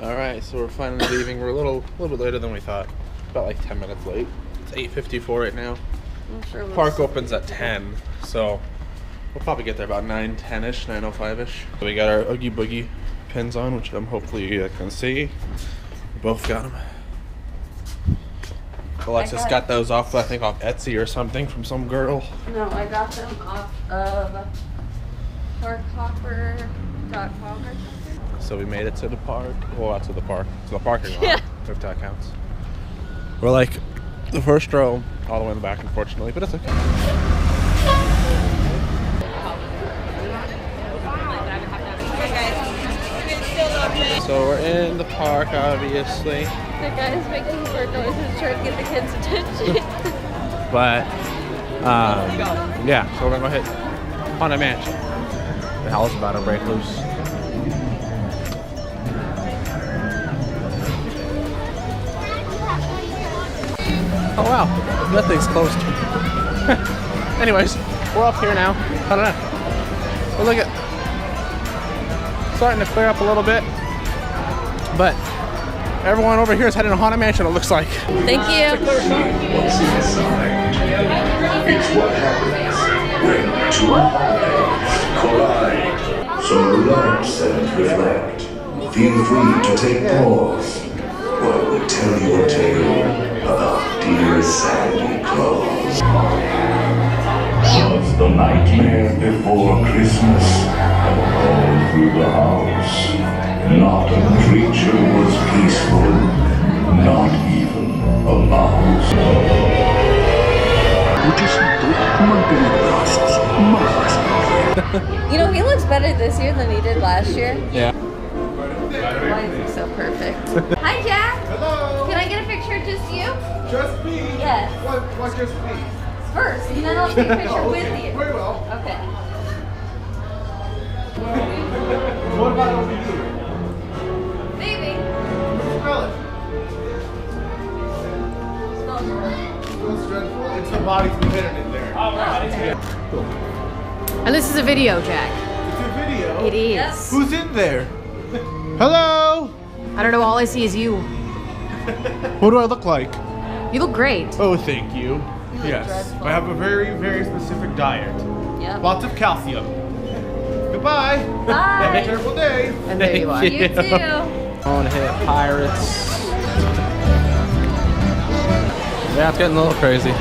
Alright, so we're finally leaving. We're a little bit later than we thought. About like 10 minutes late. It's 8:54 right now. Sure Park opens at 10, so we'll probably get there about 9:10ish, 9:05ish. So we got our Oogie Boogie pins on, which hopefully you can see. We both got them. Alexis got those off, I think, off Etsy or something from some girl. No, I got them off of parkhopper.com or something. So we made it to the park. Well, not to the park. To the parking lot. Yeah. If that counts. We're like the first row, all the way in the back, unfortunately, but it's okay. So we're in the park, obviously. The guy's making bird noises trying to get the kids' attention. But, yeah, so we're gonna go hit Haunted Mansion. The hell's about to break loose. Oh wow, nothing's closed. Anyways, we're up here now. I don't know. But look at, starting to clear up a little bit. But everyone over here is heading to Haunted Mansion, it looks like. Thank you. What's inside? It's what happens when two minds collide. So relax and reflect. Feel free to take pause while we tell you a tale about dear Santa Claus. Was the nightmare before Christmas all through the house? Not a creature was peaceful, not even a mouse. You know, he looks better this year than he did last year. Yeah. Why is he so perfect? Hi, Jack. Hello. Can I get a picture of just you? Just me? Yes. What just me? First, and then I'll take a picture with you. Very well. Okay. What about over here? Baby. Smell it. Smells good. Smells dreadful. It's the body's been hidden in there. Oh, Cool. And this is a video, Jack. It's a video. It is. Yes. Who's in there? Hello. I don't know, all I see is you. What do I look like? You look great. Oh, thank you. look Yes. dreadful. I have a very, very specific diet. Yep. Lots of calcium. Goodbye. Have a Bye. terrible day. And there you are. You too. I want to hit Pirates. Yeah, it's getting a little crazy.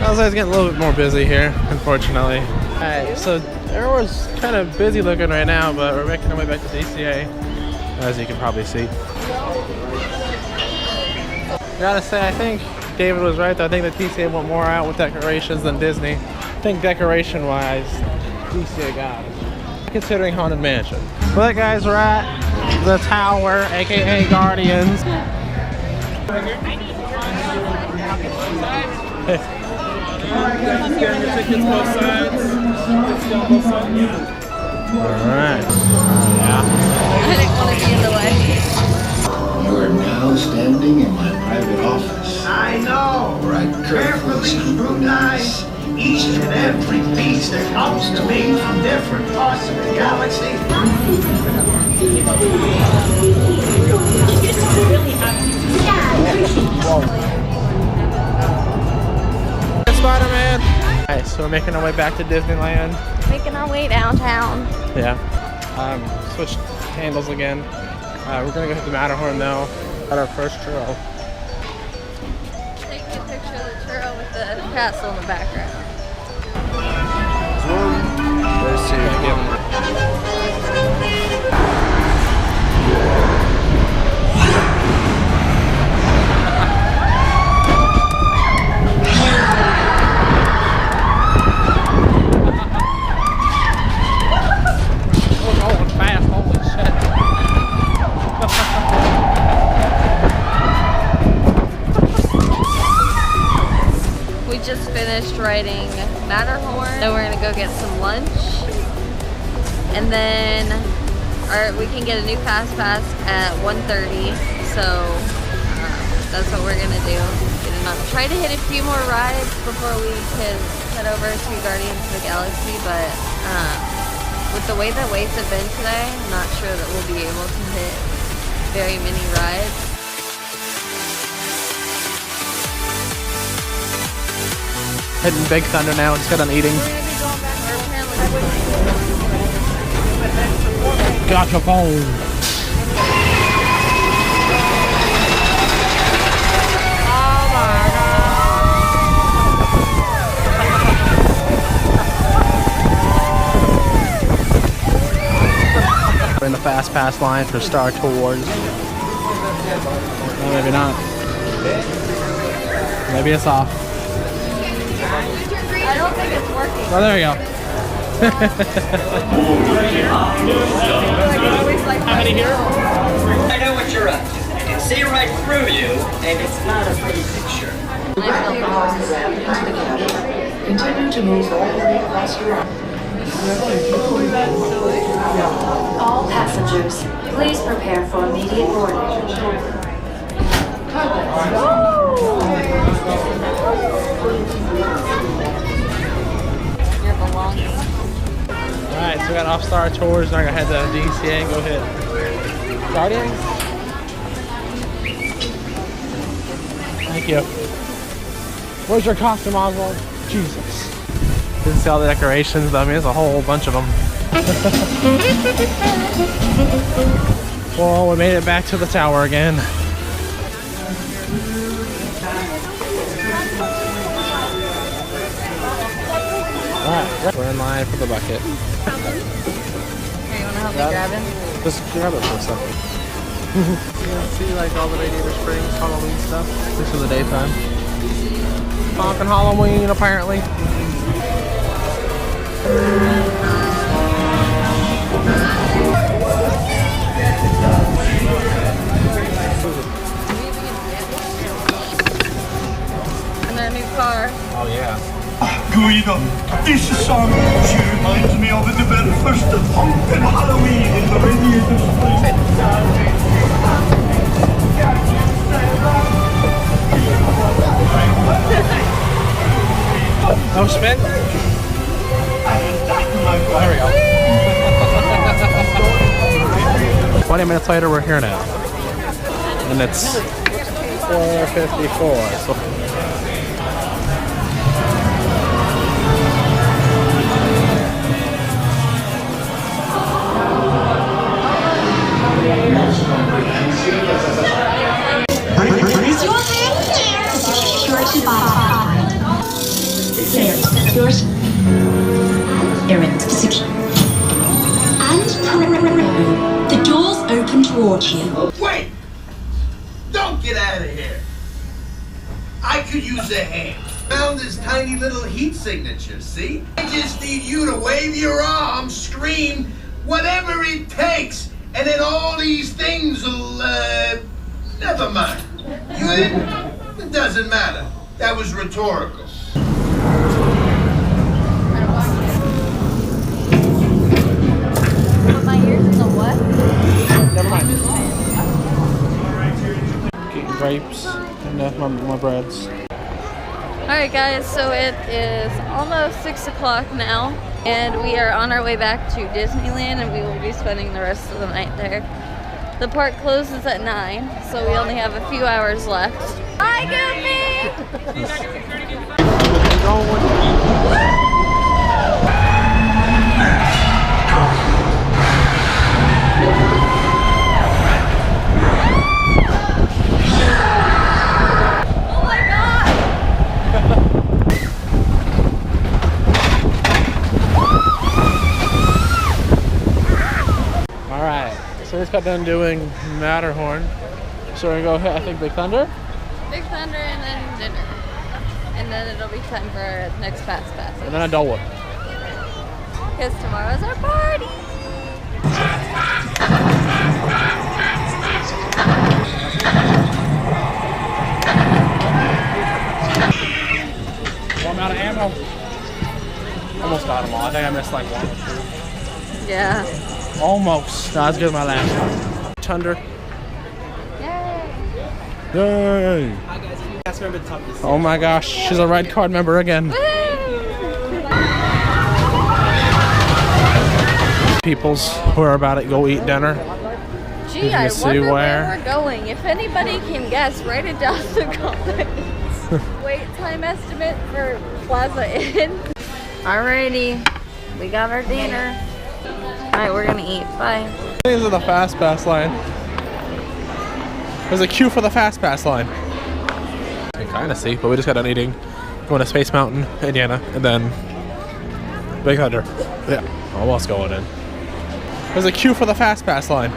I was getting a little bit more busy here, unfortunately. Alright, so everyone's kind of busy looking right now, but we're making our way back to DCA, as you can probably see. Gotta say, I think David was right, though. I think that DCA went more out with decorations than Disney. I think decoration-wise, DCA got it, considering Haunted Mansion. But guys, we're at the tower, aka Guardians. Alright, tickets both sides. Alright. Yeah. I didn't want to be in the way. You are now standing in my private office, I know. where I carefully Scrutinize each and every piece that comes to me from different parts of the galaxy. Spider-Man! Alright, so we're making our way back to Disneyland. Making our way downtown. Yeah. Switched handles again. We're gonna go hit the Matterhorn now at our first churro. Taking a picture of the churro with the castle in the background. There's two. Just finished riding Matterhorn. Then we're gonna go get some lunch, and then we can get a new fast pass at 1:30. So that's what we're gonna do. Try to hit a few more rides before we can head over to Guardians of the Galaxy, but With the way the waves have been today, I'm not sure that we'll be able to hit very many rides. Hitting Big Thunder now, just got done eating. Got your phone. We're in the fast pass line for Star Tours. No, maybe not. Maybe it's off. I don't think it's working. Oh, there we go. How many here? I know what you're up to. I can see right through you, and it's not a pretty picture. Continue to move all the way across your arm. All passengers, please prepare for immediate boarding. Your belongings. Alright, so we got off Star Tours. Now we're gonna head to DCA and go hit Guardians. Thank you. Where's your costume, Oswald? Jesus. Didn't see all the decorations, though. I mean, there's a whole bunch of them. Well, we made it back to the tower again. Alright, we're in line for the bucket. Here, you wanna help me grab him? Just grab it for a second. You can see like all the Radiator Springs Halloween stuff. This is the daytime. Honkin' Halloween, apparently. And their new car. Oh yeah. Guido, this song she reminds me of the very first Honkin' Halloween in the Radiator Springs. No spin? There we go. 20 minutes later, we're here now. And it's 4:54. So Security box. Yours. Errand. And the doors open towards you. Wait! Don't get out of here! I could use a hand. Found this tiny little heat signature, see? I just need you to wave your arm, scream, whatever it takes, and then all these things will, never mind. You in? It doesn't matter. That was rhetorical. Put my ears in the what? never mind. Getting grapes and my breads. Alright guys, so it is almost 6 o'clock now, and we are on our way back to Disneyland, and we will be spending the rest of the night there. The park closes at 9, so we only have a few hours left. Hi, Goofy! Oh my god! Alright, so we just got done doing Matterhorn. So we're gonna go hit, I think, Big Thunder. Big Thunder and then dinner. And then it'll be time for our next Fast Pass. And then Adultwood. Because tomorrow's our party! Well, I'm out of ammo. Almost got them all. I think I missed like one or two. Yeah. Almost. No, that's good, my last one. Thunder. Yay! Yay! Oh my gosh, she's a red card member again. Woo! peoples who are about to go eat dinner. Gee, You I see wonder where? where we're going. If anybody can guess, write it down in the comments. Wait time estimate for Plaza Inn. Alrighty, we got our dinner. Alright, we're gonna eat. Bye. These are the fast pass line. There's a queue for the fast pass line. You can kind of see, but we just got done eating. Going to Space Mountain, Indiana, and then Big Thunder. Yeah, almost going in. There's a queue for the fast pass line.